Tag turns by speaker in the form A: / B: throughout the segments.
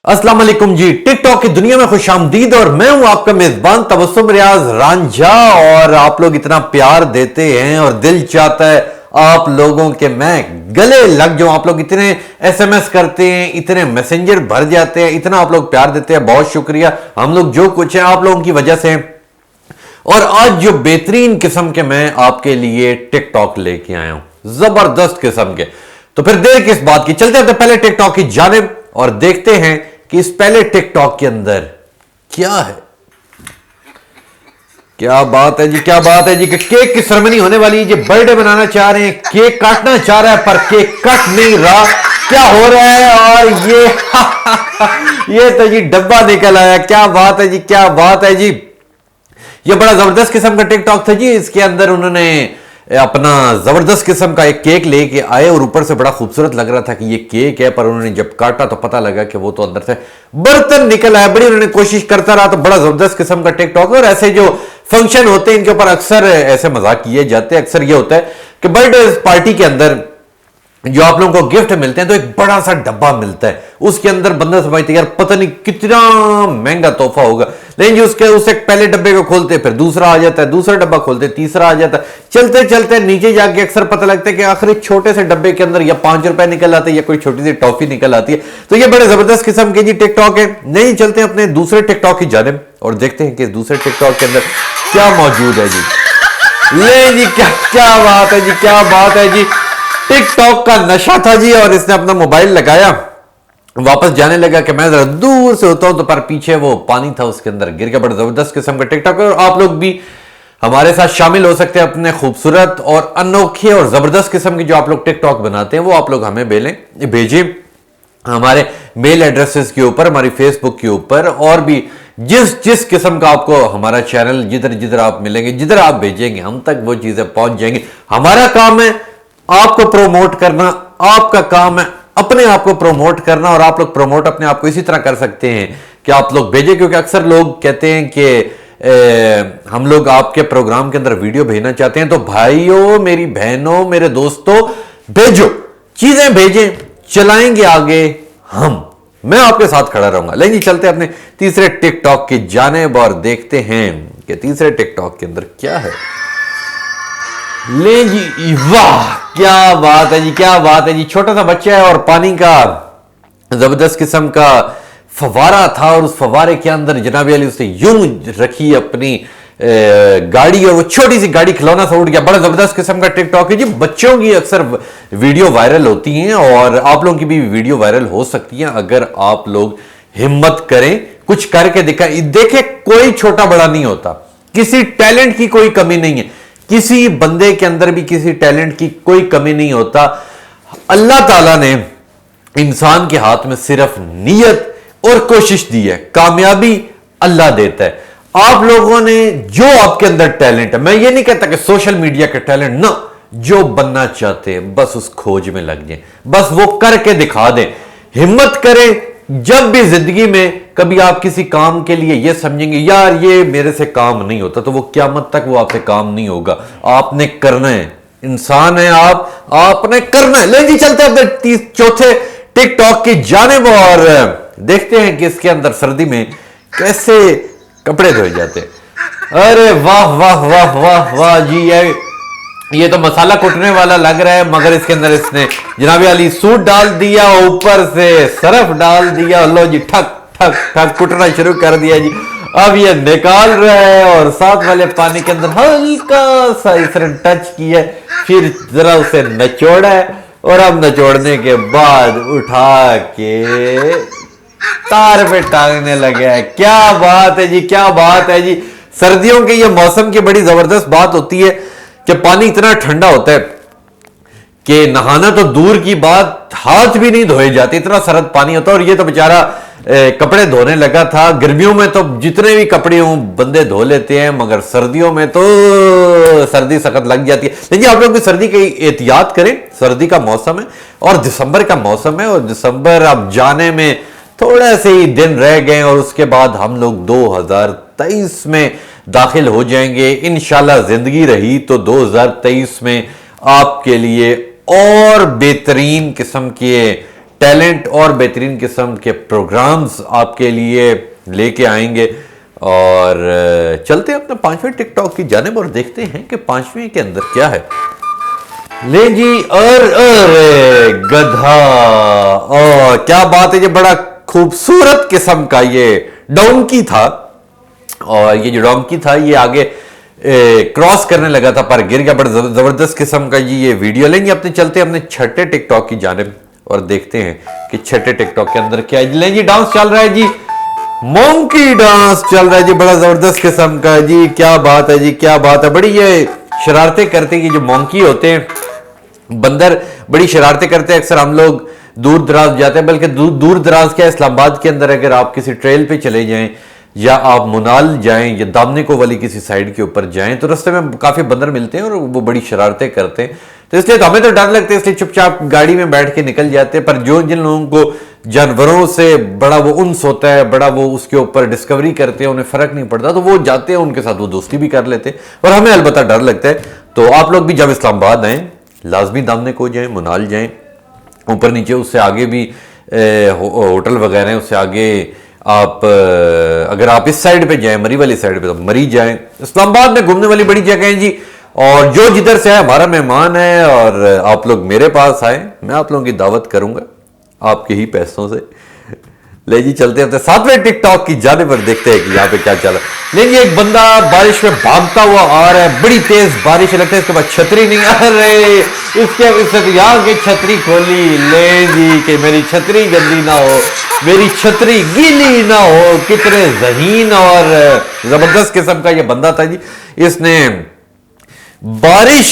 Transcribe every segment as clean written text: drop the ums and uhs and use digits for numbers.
A: अस्सलाम वालेकुम जी। टिकटॉक की दुनिया में खुशामदीद और मैं हूं आपका मेजबान तबस्सुम रियाज रांझा। और आप लोग इतना प्यार देते हैं और दिल चाहता है आप लोगों के मैं गले लग जाऊं। आप लोग इतने एसएमएस करते हैं, इतने मैसेंजर भर जाते हैं, इतना आप लोग प्यार देते हैं, बहुत शुक्रिया। हम लोग जो कुछ है आप लोगों की वजह से। और आज जो बेहतरीन किस्म के मैं आपके लिए टिकटॉक लेके आया हूं, जबरदस्त किस्म के। तो फिर देर किस बात की, चलते हैं तो पहले टिकटॉक की जानिब और देखते हैं कि इस पहले टिकटॉक के अंदर क्या है। क्या बात है जी, क्या बात है जी कि केक की सेरेमनी होने वाली है जी। बर्थडे बनाना चाह रहे हैं, केक काटना चाह रहा है पर केक कट नहीं रहा। क्या हो रहा है? और ये तो जी डब्बा निकल आया। क्या बात है जी, क्या बात है जी। ये बड़ा जबरदस्त किस्म का टिकटॉक था जी। इसके अंदर उन्होंने अपना जबरदस्त किस्म का एक केक लेके आए और ऊपर से बड़ा खूबसूरत लग रहा था कि ये केक है, पर उन्होंने जब काटा तो पता लगा कि वो तो अंदर से बर्तन निकल आया। बड़ी उन्होंने कोशिश करता रहा। तो बड़ा जबरदस्त किस्म का टिकटॉक है। और ऐसे जो फंक्शन होते हैं इनके ऊपर अक्सर ऐसे मजाक किए जाते हैं। अक्सर ये होता है कि बर्थडे पार्टी के अंदर जो आप लोगों को गिफ्ट मिलते हैं तो एक बड़ा सा डब्बा मिलता है, उसके अंदर बंदा समझते यार पता नहीं कितना महंगा तोहफा होगा, लेकिन जो उसके पहले डब्बे को खोलते फिर दूसरा आ जाता है, दूसरा डब्बा खोलते तीसरा आ जाता है। चलते चलते नीचे जाके अक्सर पता लगता है कि आखिर एक छोटे से डब्बे के अंदर या 5 रुपए निकल आते हैं या कोई छोटी सी टॉफी निकल आती है। तो ये बड़े जबरदस्त किस्म के जी टिकटॉक है। नहीं, चलते हैं अपने दूसरे टिकटॉक की जानिब और देखते हैं कि दूसरे टिकटॉक के अंदर क्या मौजूद है जी। ले जी, क्या क्या बात है जी, क्या बात है जी। टिकटॉक का नशा था जी और इसने अपना मोबाइल लगाया, वापस जाने लगा कि मैं जरा दूर से होता हूं, तो पर पीछे वो पानी था, उसके अंदर गिर गया। बड़ा जबरदस्त किस्म का टिकटॉक है। और आप लोग भी हमारे साथ शामिल हो सकते हैं अपने खूबसूरत और अनोखे और जबरदस्त किस्म के जो आप लोग टिकटॉक बनाते हैं वो आप लोग हमें भेजें हमारे मेल एड्रेसेस के ऊपर, हमारी फेसबुक के ऊपर, और भी जिस जिस किस्म का आपको हमारा चैनल जिधर जिधर आप मिलेंगे, जिधर आप भेजेंगे हम तक वो चीजें पहुंच जाएंगी। हमारा काम है आपको प्रोमोट करना, आपका काम है अपने आप को प्रोमोट करना। और आप लोग प्रोमोट अपने आप को इसी तरह कर सकते हैं कि आप लोग भेजें, क्योंकि अक्सर लोग कहते हैं कि हम लोग आपके प्रोग्राम के अंदर वीडियो भेजना चाहते हैं। तो भाइयों, मेरी बहनों, मेरे दोस्तों, भेजो, चीजें भेजें, चलाएंगे आगे हम, मैं आपके साथ खड़ा रहूंगा। लेकिन चलते अपने तीसरे टिकटॉक की जानिब और देखते हैं कि तीसरे टिकटॉक के अंदर क्या है। ले जी, वाह, क्या बात है जी, क्या बात है जी। छोटा सा बच्चा है और पानी का जबरदस्त किस्म का फवारा था और उस फवारे के अंदर जनाब अली उसने यूं रखी अपनी गाड़ी, और वो छोटी सी गाड़ी खिलौना सा उड़ गया। बड़ा जबरदस्त किस्म का टिकटॉक है जी। बच्चों की अक्सर वीडियो वायरल होती हैं और आप लोगों की भी वीडियो वायरल हो सकती है अगर आप लोग हिम्मत करें, कुछ करके दिखाएं। देखे, कोई छोटा बड़ा नहीं होता, किसी टैलेंट की कोई कमी नहीं है, किसी बंदे के अंदर भी किसी टैलेंट की कोई कमी नहीं होता। अल्लाह ताला ने इंसान के हाथ में सिर्फ नीयत और कोशिश दी है, कामयाबी अल्लाह देता है। आप लोगों ने जो आपके अंदर टैलेंट है, मैं ये नहीं कहता कि सोशल मीडिया के टैलेंट ना, जो बनना चाहते हैं बस उस खोज में लग जाए, बस वो करके दिखा दें, हिम्मत करें। जब भी जिंदगी में कभी आप किसी काम के लिए ये समझेंगे यार ये मेरे से काम नहीं होता, तो वो क़यामत तक वो आपसे काम नहीं होगा। आपने करना है, इंसान है आप, आपने करना है। ले जी, चलते हैं अपने चौथे टिकटॉक की जानिब और देखते हैं कि इसके अंदर सर्दी में कैसे कपड़े धोए जाते हैं। अरे वाह वाह वाह वाह वाह जी, ये तो मसाला कुटने वाला लग रहा है, मगर इसके अंदर इसने जनाब अली सूट डाल दिया, ऊपर से सरफ डाल दिया, लो जी ठक ठक ठक कुटना शुरू कर दिया जी। अब ये निकाल रहा है और साथ वाले पानी के अंदर हल्का सा इसने टच किया, फिर जरा उसे निचोड़ा है और अब निचोड़ने के बाद उठा के तार पे टांगने लगे है। क्या बात है जी, क्या बात है जी। सर्दियों के ये मौसम की बड़ी जबरदस्त बात होती है कि पानी इतना ठंडा होता है कि नहाना तो दूर की बात, हाथ भी नहीं धोए जाते, इतना सर्द पानी होता है। और ये तो बेचारा कपड़े धोने लगा था। गर्मियों में तो जितने भी कपड़े हों बंदे धो लेते हैं, मगर सर्दियों में तो सर्दी सख्त लग जाती है। लेकिन आप लोग भी सर्दी की एहतियात करें, सर्दी का मौसम है और दिसंबर का मौसम है, और दिसंबर अब जाने में थोड़े से ही दिन रह गए और उसके बाद हम लोग 2023 में दाखिल हो जाएंगे। इंशाल्लाह जिंदगी रही तो 2023 में आपके लिए और बेहतरीन किस्म के टैलेंट और बेहतरीन किस्म के प्रोग्राम्स आपके लिए लेके आएंगे। और चलते हैं अपने 5वें टिकटॉक की जानिब और देखते हैं कि 5वें के अंदर क्या है। ले जी, अरे गधा, और क्या बात है, ये बड़ा खूबसूरत किस्म का ये डोंकी था। और ये जो डोंकी था ये आगे क्रॉस करने लगा था पर गिर गया, बड़ा जबरदस्त किस्म का ये वीडियो। लेंगे अपने, चलते हैं अपने छठे टिकटॉक की जानिब और देखते हैं कि छठे टिकटॉक के अंदर क्या है। लेंगे, डांस चल रहा है जी, मोंकी डांस चल रहा है जी, बड़ा जबरदस्त किस्म का जी। क्या बात है जी, क्या बात है, बड़ी ये शरारतें करते हैं। जो मोंकी होते हैं, बंदर, बड़ी शरारतें करते हैं। अक्सर हम लोग दूर दराज जाते हैं, बल्कि दूर दराज क्या, इस्लामाबाद के अंदर अगर आप किसी ट्रेल पे चले जाएं या आप मुनाल जाएं या दामने को वाली किसी साइड के ऊपर जाएं तो रास्ते में काफी बंदर मिलते हैं और वो बड़ी शरारतें करते हैं। तो इसलिए तो हमें तो डर लगता है, इसलिए चुपचाप गाड़ी में बैठ के निकल जाते हैं। पर जिन लोगों को जानवरों से बड़ा वो उन्स होता है, बड़ा वो उसके ऊपर डिस्कवरी करते हैं, उन्हें फर्क नहीं पड़ता, तो वो जाते हैं, उनके साथ वो दोस्ती भी कर लेते हैं और हमें अलबत्ता डर लगता है। तो आप लोग भी जब इस्लामाबाद आए लाजमी दामने को जाएं, मुनाल जाएं, ऊपर नीचे उससे आगे भी होटल वगैरह हैं, उससे आगे आप अगर आप इस साइड पे जाएं, मरी वाली साइड पे, तो मरी जाएं। इस्लामाबाद में घूमने वाली बड़ी जगह है जी। और जो जिधर से है हमारा मेहमान है और आप लोग मेरे पास आए, मैं आप लोगों की दावत करूंगा आपके ही पैसों से। ले जी, चलते हैं 7वें टिकटॉक की जानिब पर, देखते हैं कि यहाँ पे क्या चला। लेकिन एक बंदा बारिश में भागता हुआ आ रहा है, बड़ी तेज बारिश लगता है, इसके बाद छतरी नहीं, अरे इससे यहाँ की छतरी खोली, ले जी कि मेरी छतरी गंदी ना हो, मेरी छतरी गीली ना हो। कितने ज़हीन और जबरदस्त किस्म का ये बंदा था जी। इसने बारिश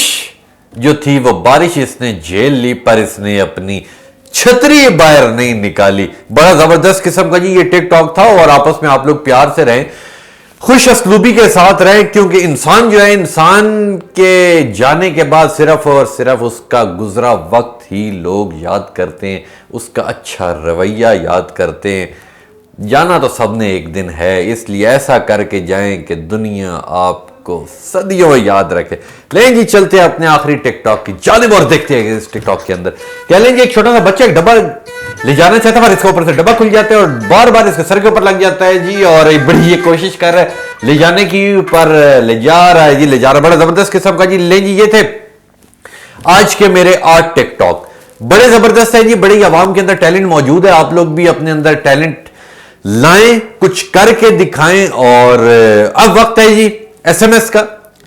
A: जो थी वो बारिश इसने झेल ली, पर इसने अपनी छतरी बाहर नहीं निकाली। बड़ा जबरदस्त किस्म का जी ये टिकटॉक था। और आपस में आप लोग प्यार से रहें, खुश असलूबी के साथ रहें, क्योंकि इंसान जो है, इंसान के जाने के बाद सिर्फ और सिर्फ उसका गुजरा वक्त ही लोग याद करते हैं, उसका अच्छा रवैया याद करते हैं। जाना तो सबने एक दिन है, इसलिए ऐसा करके जाएं कि दुनिया आपको सदियों याद रखे। लेकिन जी, चलते हैं अपने आखिरी टिकटॉक की जानिब और देखते हैं इस टिकटॉक के अंदर क्या। लेंगे, एक छोटा सा बच्चा एक डब्बा ले जाना चाहता है, पर इसके ऊपर से डब्बा खुल जाता है और बार बार इसके सर के ऊपर लग जाता है जी। और बड़ी ये कोशिश कर रहा है ले जाने की, पर ले जा रहा है जी, ले जा रहा है, बड़ा जबरदस्त किस्म का जी। ले जी, ये थे आज के मेरे 8 टिकटॉक, बड़े जबरदस्त है जी। बड़ी आवाम के अंदर टैलेंट मौजूद है, आप लोग भी अपने अंदर टैलेंट लाएं, कुछ करके दिखाएं। और अब वक्त है जी एसएमएस का,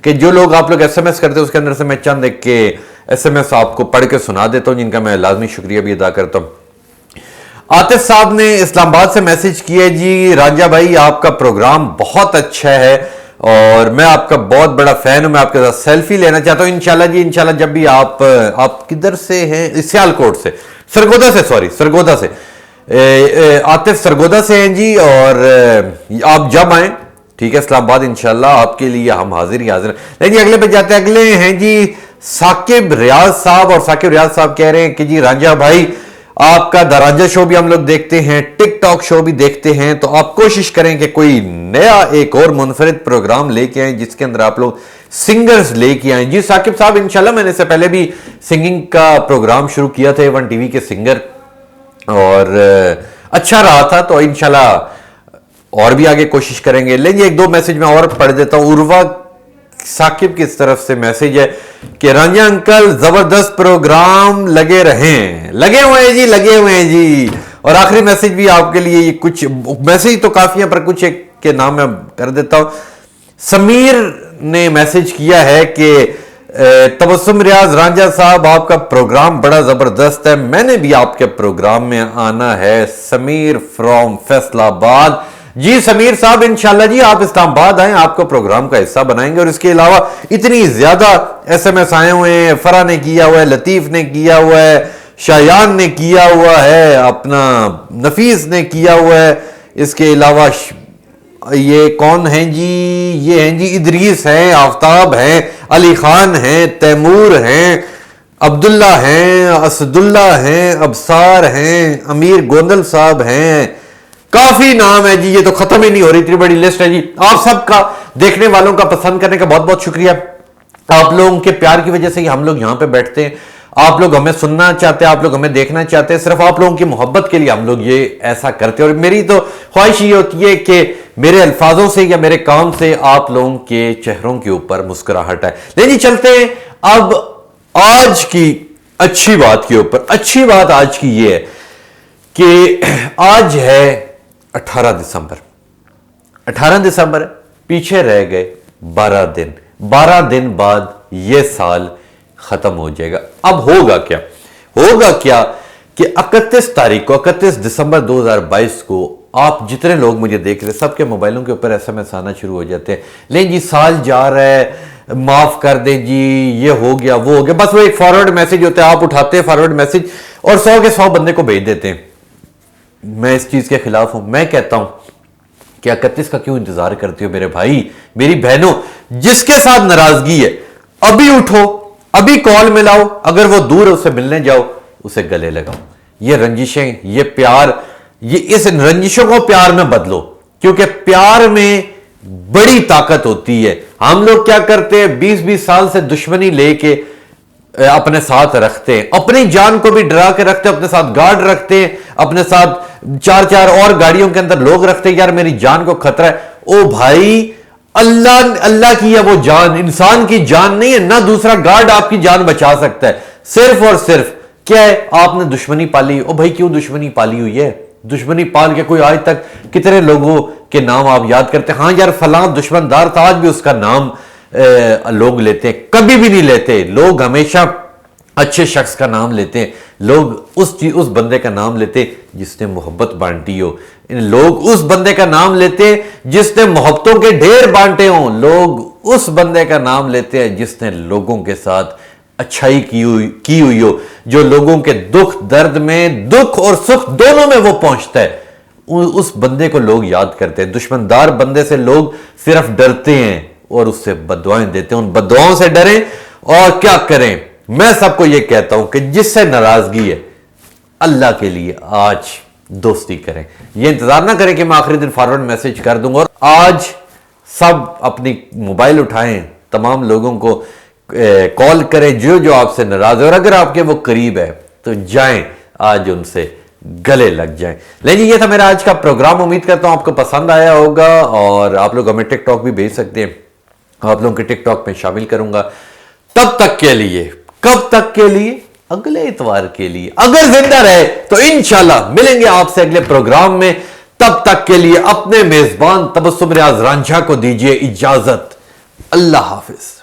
A: कि जो लोग आप लोग एसएमएस करते हैं उसके अंदर से मैं चंद एक के एसएमएस आपको पढ़ के सुना देता हूं, जिनका मैं लाजमी शुक्रिया भी अदा करता हूं। आतिफ साहब ने इस्लामाबाद से मैसेज किया जी, राजा भाई आपका प्रोग्राम बहुत अच्छा है और मैं आपका बहुत बड़ा फैन हूं, मैं आपके साथ सेल्फी लेना चाहता हूं। इंशाल्लाह जी, इंशाल्लाह जब भी आप किधर से हैं, सियालकोट से, सरगोदा से, सॉरी सरगोदा से, आतिफ सरगोदा से हैं जी। और आप जब आए, ठीक है, इस्लामाबाद इंशाल्लाह आपके लिए हम हाजिर ही हाजिर हैं। लेकिन अगले पे जाते हैं, अगले हैं जी साकिब रियाज साहब। और साकिब रियाज साहब कह रहे हैं कि जी रांझा भाई आपका दराजा शो भी हम लोग देखते हैं, टिकटॉक शो भी देखते हैं, तो आप कोशिश करें कि कोई नया एक और मुनफरिद प्रोग्राम लेके आए जिसके अंदर आप लोग सिंगर्स लेके आए। जी साकिब साहब, इंशाल्लाह मैंने इससे पहले भी सिंगिंग का प्रोग्राम शुरू किया था वन टीवी के सिंगर, और अच्छा रहा था, तो इंशाल्लाह और भी आगे कोशिश करेंगे। लेकिन एक दो मैसेज मैं और पढ़ देता हूं। उर्वा साकिब की तरफ से मैसेज है कि रांझा अंकल जबरदस्त प्रोग्राम लगे रहें, लगे हुए हैं जी, लगे हुए हैं जी। और आखिरी मैसेज भी आपके लिए, कुछ मैसेज तो काफी है पर कुछ एक के नाम मैं कर देता हूं। समीर ने मैसेज किया है कि तबस्सुम रियाज रांझा साहब आपका प्रोग्राम बड़ा जबरदस्त है, मैंने भी आपके प्रोग्राम में आना है। समीर फ्रॉम फैसलाबाद। जी समीर साहब, इंशाल्लाह जी आप इस्लामाबाद आए, आपको प्रोग्राम का हिस्सा बनाएंगे। और इसके अलावा इतनी ज्यादा एसएमएस आए हुए हैं, फरा ने किया हुआ है, लतीफ ने किया हुआ है, शायान ने किया हुआ है, अपना नफीस ने किया हुआ है। इसके अलावा ये कौन है जी, ये हैं जी इदरीस हैं, आफ्ताब हैं, अली खान हैं, तैमूर हैं, अब्दुल्ला हैं, असदुल्ला हैं, अबसार हैं, अमीर गोंदल साहब हैं। काफी नाम है जी, ये तो खत्म ही नहीं हो रही, इतनी बड़ी लिस्ट है जी। आप सबका, देखने वालों का, पसंद करने का बहुत बहुत शुक्रिया। आप लोगों के प्यार की वजह से ही हम लोग यहां पे बैठते हैं। आप लोग हमें सुनना चाहते हैं, आप लोग हमें देखना चाहते हैं, सिर्फ आप लोगों की मोहब्बत के लिए हम लोग ये ऐसा करते हैं। और मेरी तो ख्वाहिश ये होती है कि मेरे अल्फाजों से या मेरे काम से आप लोगों के चेहरों के ऊपर मुस्कुराहट है। लेकिन चलते हैं अब आज की अच्छी बात के ऊपर। अच्छी बात आज की ये है कि आज है 18 दिसंबर। 18 दिसंबर पीछे रह गए 12 दिन। 12 दिन बाद यह साल खत्म हो जाएगा। अब होगा क्या? होगा क्या कि 31 तारीख को, 31 दिसंबर 2022 को आप जितने लोग मुझे देख रहे हैं सबके मोबाइलों के ऊपर SMS आना शुरू हो जाते हैं, लेकिन जी साल जा रहा है, माफ कर दें जी, ये हो गया वो हो गया। बस वो एक फॉरवर्ड मैसेज होता है, आप उठाते हैं फॉरवर्ड मैसेज और 100 के 100 बंदे को भेज देते हैं। मैं इस चीज के खिलाफ हूं। मैं कहता हूं कि 31 का क्यों इंतजार करते हो मेरे भाई, मेरी बहनों? जिसके साथ नाराजगी है अभी उठो, अभी कॉल मिलाओ, अगर वो दूर है उससे मिलने जाओ, उसे गले लगाओ। ये रंजिशें, ये प्यार, ये इस रंजिशों को प्यार में बदलो, क्योंकि प्यार में बड़ी ताकत होती है। हम लोग क्या करते हैं, 20-20 साल से दुश्मनी लेके अपने साथ रखते हैं, अपनी जान को भी डरा के रखते हैं, अपने साथ गार्ड रखते हैं, अपने साथ 4-4 और गाड़ियों के अंदर लोग रखते हैं, यार मेरी जान को खतरा है। ओ भाई, अल्लाह की है वो जान, इंसान की जान नहीं है। ना दूसरा गार्ड आपकी जान बचा सकता है। सिर्फ और सिर्फ क्या है, आपने दुश्मनी पाली। ओ भाई, क्यों दुश्मनी पाली हुई है? दुश्मनी पाल के कोई आज तक कितने लोगों के नाम आप याद करते हैं? हाँ यार, फलां दुश्मनदार था, आज भी उसका नाम लोग लेते हैं। कभी भी नहीं लेते लोग, हमेशा अच्छे शख्स का नाम लेते हैं लोग। उस बंदे का नाम लेते जिसने मोहब्बत बांटी हो। लोग उस बंदे का नाम लेते जिसने मोहब्बतों के ढेर बांटे हों। लोग उस बंदे का नाम लेते हैं जिसने लोगों के साथ अच्छाई की हुई हो, जो लोगों के दुख दर्द में, दुख और सुख दोनों में वो पहुंचता है। उस बंदे को लोग याद करते हैं। दुश्मनदार बंदे से लोग सिर्फ डरते हैं और उससे बददुआएं देते हैं। उन बददुआओं से डरें और क्या करें। मैं सबको यह कहता हूं कि जिससे नाराजगी है, अल्लाह के लिए आज दोस्ती करें। यह इंतजार ना करें कि मैं आखिरी दिन फॉरवर्ड मैसेज कर दूंगा। और आज सब अपनी मोबाइल उठाएं, तमाम लोगों को कॉल करें जो जो आपसे नाराज है, और अगर आपके वो करीब है तो जाएं, आज उनसे गले लग जाएं। लेकिन ये था मेरा आज का प्रोग्राम। उम्मीद करता हूं आपको पसंद आया होगा, और आप लोग हमें टिकटॉक भी भेज सकते हैं, आप लोगों के टिकटॉक में शामिल करूंगा। तब तक के लिए, कब तक के लिए? अगले इतवार के लिए, अगर जिंदा रहे तो इंशाल्लाह मिलेंगे आपसे अगले प्रोग्राम में। तब तक के लिए अपने मेजबान तबस्सुम रियाज रांझा को दीजिए इजाजत। अल्लाह हाफिज।